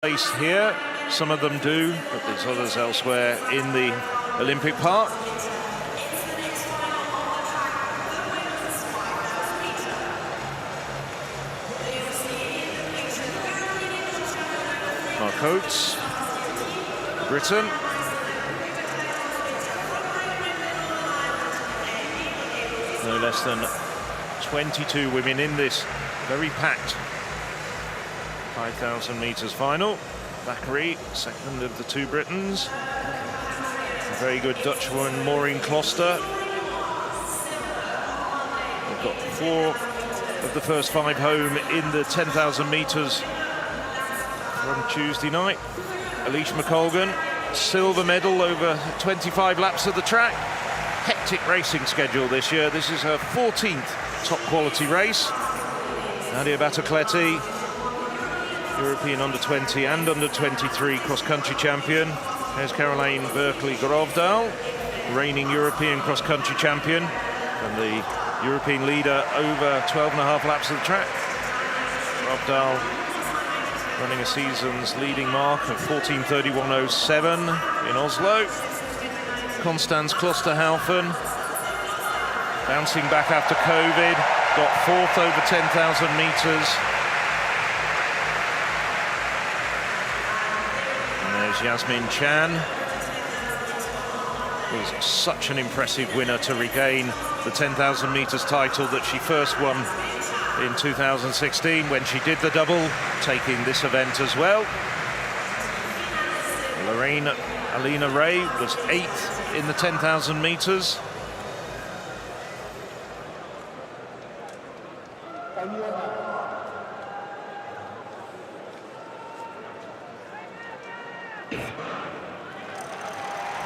Place here, some of them do, but there's others elsewhere in the Olympic Park. Our Coates, Britain. No less than 22 women in this very packed 5,000 metres final. Thackeray, second of the two Britons. A very good Dutch woman, Maureen Kloster. We've got 4 of the first 5 home in the 10,000 metres from Tuesday night. Eilish McColgan, silver medal over 25 laps of the track. Hectic racing schedule this year. This is her 14th top quality race. Nadia Batacleti, European under-20 and under-23 cross-country champion. There's Caroline Berkeley-Grovdal, reigning European cross-country champion and the European leader over 12.5 laps of the track. Grovdal running a season's leading mark of 14:31.07 in Oslo. Konstanz Klosterhalfen, bouncing back after COVID, got 4th over 10,000 metres. Yasemin Can was such an impressive winner to regain the 10,000 metres title that she first won in 2016 when she did the double, taking this event as well. Alina Ray was 8th in the 10,000 metres.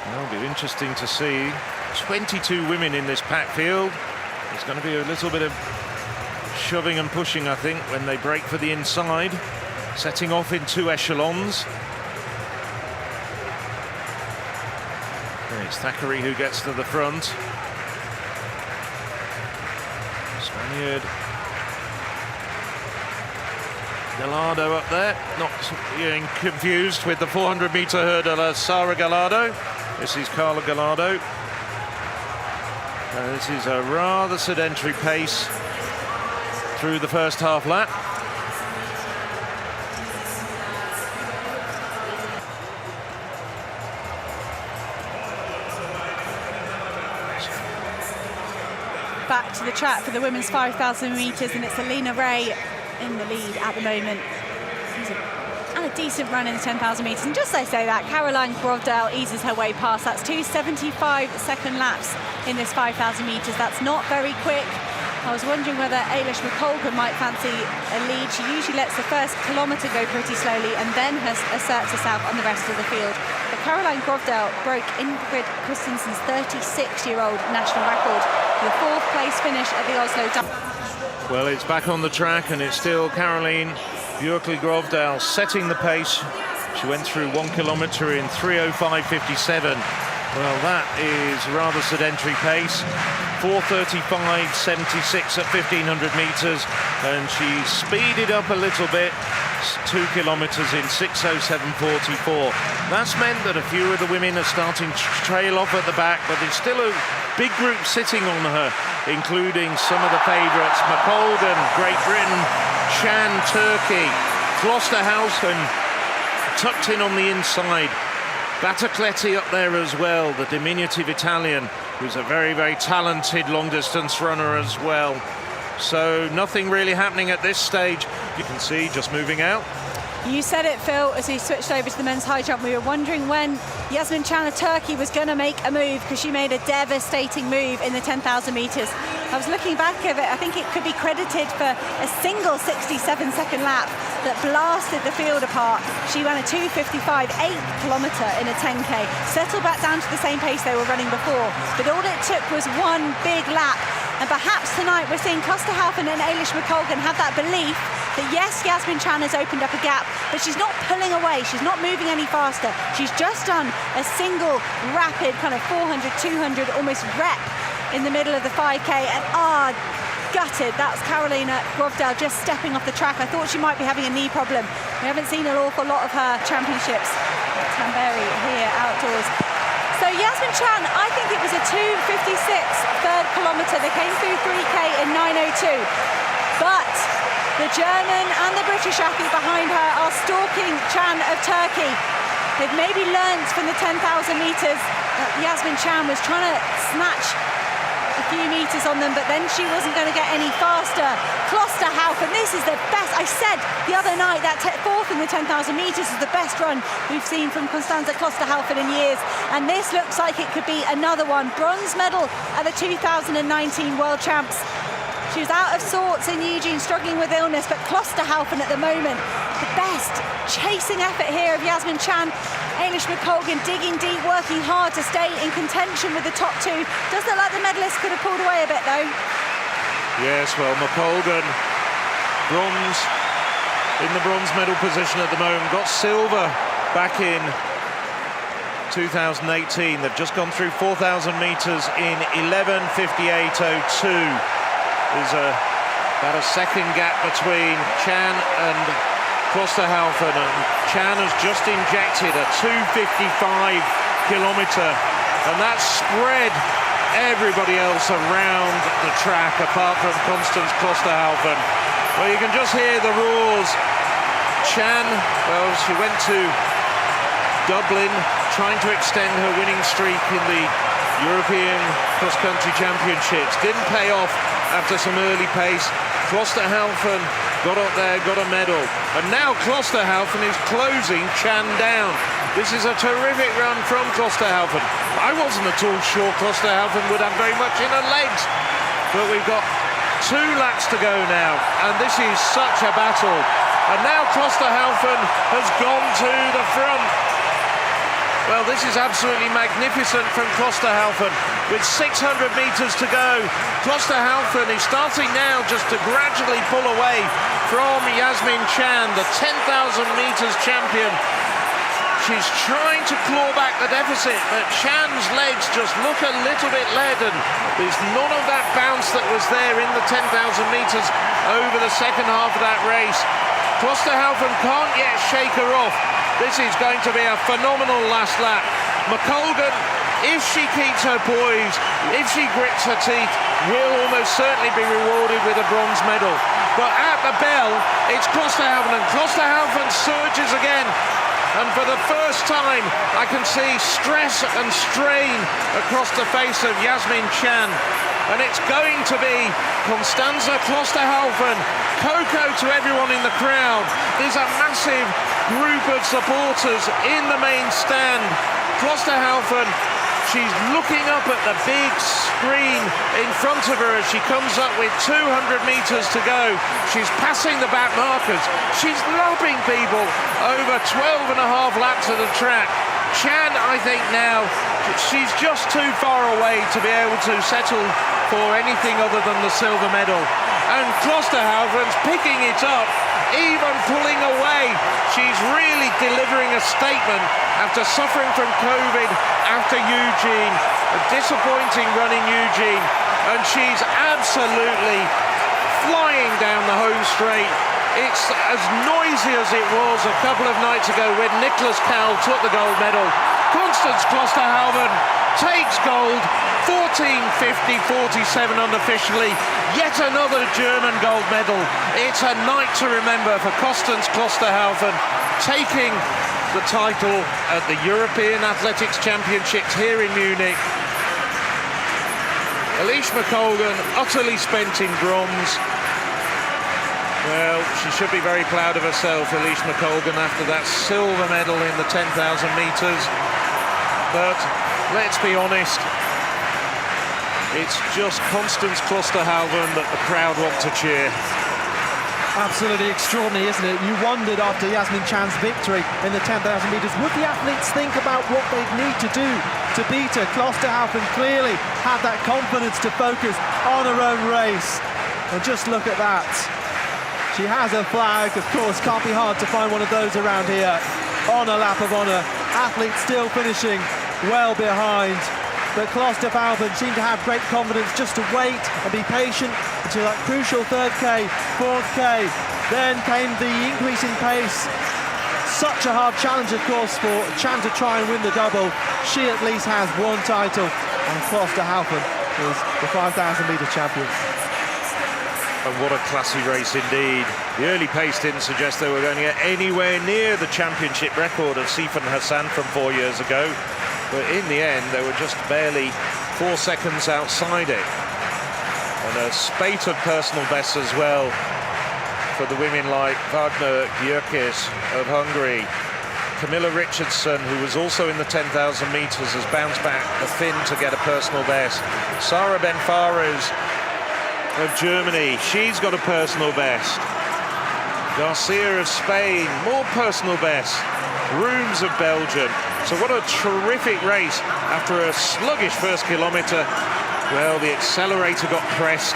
It'll be interesting to see 22 women in this packed field. There's going to be a little bit of shoving and pushing, I think, when they break for the inside, setting off in 2 echelons. It's Thackeray who gets to the front. Spaniard Gallardo up there, not getting confused with the 400-metre hurdler Sara Gallardo. This is Carla Gallardo. This is a rather sedentary pace through the first half lap. Back to the track for the women's 5,000 metres, and it's Alina Ray in the lead at the moment. And a decent run in the 10,000 metres. And just as I say that, Caroline Grovdal eases her way past. That's 2 75-second laps in this 5,000 metres. That's not very quick. I was wondering whether Eilish McColgan might fancy a lead. She usually lets the first kilometre go pretty slowly and then asserts herself on the rest of the field. But Caroline Grovdal broke Ingrid Kristensen's 36-year-old national record with a 4th place finish at the Oslo. Well, it's back on the track and it's still Caroline Berkeley-Grovdal setting the pace. She went through 1 kilometre in 3:05.57. Well, that is rather sedentary pace. 4:35.76 at 1,500 metres, and she speeded up a little bit. 2 kilometres in 6:07.44. That's meant that a few of the women are starting to trail off at the back, but there's still a big group sitting on her, including some of the favourites. McColgan, Great Britain, Can, Turkey, Klosterhalfen tucked in on the inside. Batacleti up there as well, the diminutive Italian, who's a very, very talented long-distance runner as well. So nothing really happening at this stage. You can see just moving out. You said it, Phil, as we switched over to the men's high jump. We were wondering when Yasemin Can of Turkey was going to make a move, because she made a devastating move in the 10,000 metres. I was looking back at it. I think it could be credited for a single 67-second lap that blasted the field apart. She ran a 2:55, 8th kilometre in a 10K, settled back down to the same pace they were running before. But all it took was one big lap. And perhaps tonight we're seeing Klosterhalfen and Eilish McColgan have that belief that yes, Yasemin Can has opened up a gap, but she's not pulling away, she's not moving any faster. She's just done a single rapid kind of 400, 200 almost rep in the middle of the 5K, and gutted. That's Karolina Grovdal just stepping off the track. I thought she might be having a knee problem. We haven't seen an awful lot of her championships. Tamberi here outdoors. So Yasemin Can, I think it was a 2:56 third kilometre. They came through 3K in 9:02. But the German and the British athlete behind her are stalking Can of Turkey. They've maybe learnt from the 10,000 metres that Yasemin Can was trying to snatch a few metres on them, but then she wasn't going to get any faster. Klosterhalfen, this is the best. I said the other night that fourth in the 10,000 metres is the best run we've seen from Konstanz Klosterhalfen in years, and this looks like it could be another one. Bronze medal at the 2019 World Champs. She was out of sorts in Eugene, struggling with illness, but Klosterhalfen at the moment, the best chasing effort here of Yasemin Can. Eilish McColgan digging deep, working hard to stay in contention with the top two. Does look like the medalists could have pulled away a bit though. Yes, well, McColgan, bronze, in the bronze medal position at the moment, got silver back in 2018. They've just gone through 4,000 metres in 11:58:02. There's about a second gap between Can and Klosterhalfen, and Can has just injected a 2:55 kilometre, and that spread everybody else around the track apart from Konstanz Klosterhalfen. Well, you can just hear the roars. Can, well, she went to Dublin trying to extend her winning streak in the European cross-country championships. Didn't pay off after some early pace. Klosterhalfen got up there, got a medal. And now Klosterhalfen is closing Can down. This is a terrific run from Klosterhalfen. I wasn't at all sure Klosterhalfen would have very much in her legs. But we've got 2 laps to go now, and this is such a battle. And now Klosterhalfen has gone to the front. Well, this is absolutely magnificent from Klosterhalfen. With 600 metres to go, Klosterhalfen is starting now just to gradually pull away from Yasemin Can, the 10,000 metres champion. She's trying to claw back the deficit, but Chan's legs just look a little bit leaden. There's none of that bounce that was there in the 10,000 metres over the second half of that race. Klosterhalfen can't yet shake her off. This is going to be a phenomenal last lap. McColgan, if she keeps her poise, if she grits her teeth, will almost certainly be rewarded with a bronze medal. But at the bell, it's Klosterhalfen, and Klosterhalfen surges again. And for the first time, I can see stress and strain across the face of Yasemin Can. And it's going to be Konstanze Klosterhalfen, Coco to everyone in the crowd. There's a massive group of supporters in the main stand. Klosterhalfen, she's looking up at the big screen in front of her as she comes up with 200 metres to go. She's passing the back markers. She's lapping people over 12 and a half laps of the track. Can, I think now, she's just too far away to be able to settle for anything other than the silver medal. And Klosterhalfen's picking it up, even pulling away. She's really delivering a statement after suffering from COVID after Eugene, a disappointing run in Eugene, and she's absolutely flying down the home straight. It's as noisy as it was a couple of nights ago when Nicholas Cowell took the gold medal. Konstanz Klosterhalfen takes gold, 14:50:47 unofficially. Yet another German gold medal. It's a night to remember for Konstanz Klosterhalfen, taking the title at the European Athletics Championships here in Munich. Eilish McColgan utterly spent in bronze. Well, she should be very proud of herself, Eilish McColgan, after that silver medal in the 10,000 metres. But let's be honest, it's just Konstanz Klosterhalfen that the crowd want to cheer. Absolutely extraordinary, isn't it? You wondered after Yasemin Can's victory in the 10,000 metres, would the athletes think about what they'd need to do to beat her? Klosterhalfen clearly had that confidence to focus on her own race. And just look at that. She has a flag, of course, can't be hard to find one of those around here. On a lap of honour, athletes still finishing well behind. But Klosterhalfen seemed to have great confidence just to wait and be patient until that crucial 3rd K, 4th K. Then came the increase in pace. Such a hard challenge, of course, for Can to try and win the double. She at least has one title, and Klosterhalfen is the 5,000-metre champion. And what a classy race indeed. The early pace didn't suggest they were going to get anywhere near the championship record of Sifan Hassan from 4 years ago. But in the end, they were just barely 4 seconds outside it. And a spate of personal bests as well for the women like Wagner Györkis of Hungary. Camilla Richardson, who was also in the 10,000 metres, has bounced back the Finn to get a personal best. Sarah Benfares of Germany, she's got a personal best. Garcia of Spain, more personal bests. Rooms of Belgium. So what a terrific race after a sluggish first kilometre. Well, the accelerator got pressed.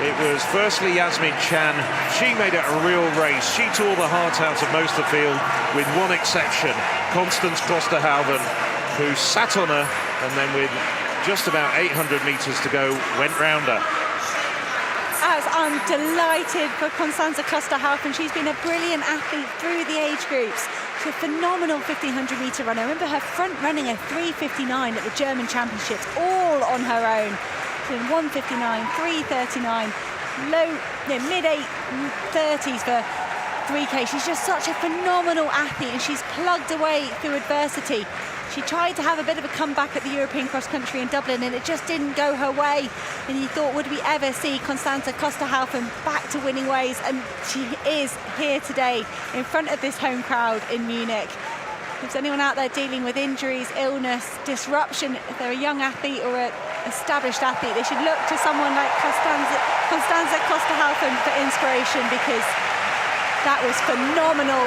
It was firstly Yasemin Can. She made it a real race. She tore the heart out of most of the field, with one exception, Konstanz Klosterhalfen, who sat on her and then with just about 800 metres to go, went round her. As I'm delighted for Konstanze Klosterhalfen. She's been a brilliant athlete through the age groups. She's a phenomenal 1500-metre runner. I remember her front running a 3:59 at the German Championships, all on her own. She's in 1:59, 3:39, low, mid-30s for 3K. She's just such a phenomenal athlete, and she's plugged away through adversity. She tried to have a bit of a comeback at the European cross country in Dublin, and it just didn't go her way. And you thought, would we ever see Konstanze Klosterhalfen back to winning ways? And she is here today in front of this home crowd in Munich. If there's anyone out there dealing with injuries, illness, disruption, if they're a young athlete or an established athlete, they should look to someone like Konstanze Klosterhalfen for inspiration, because that was phenomenal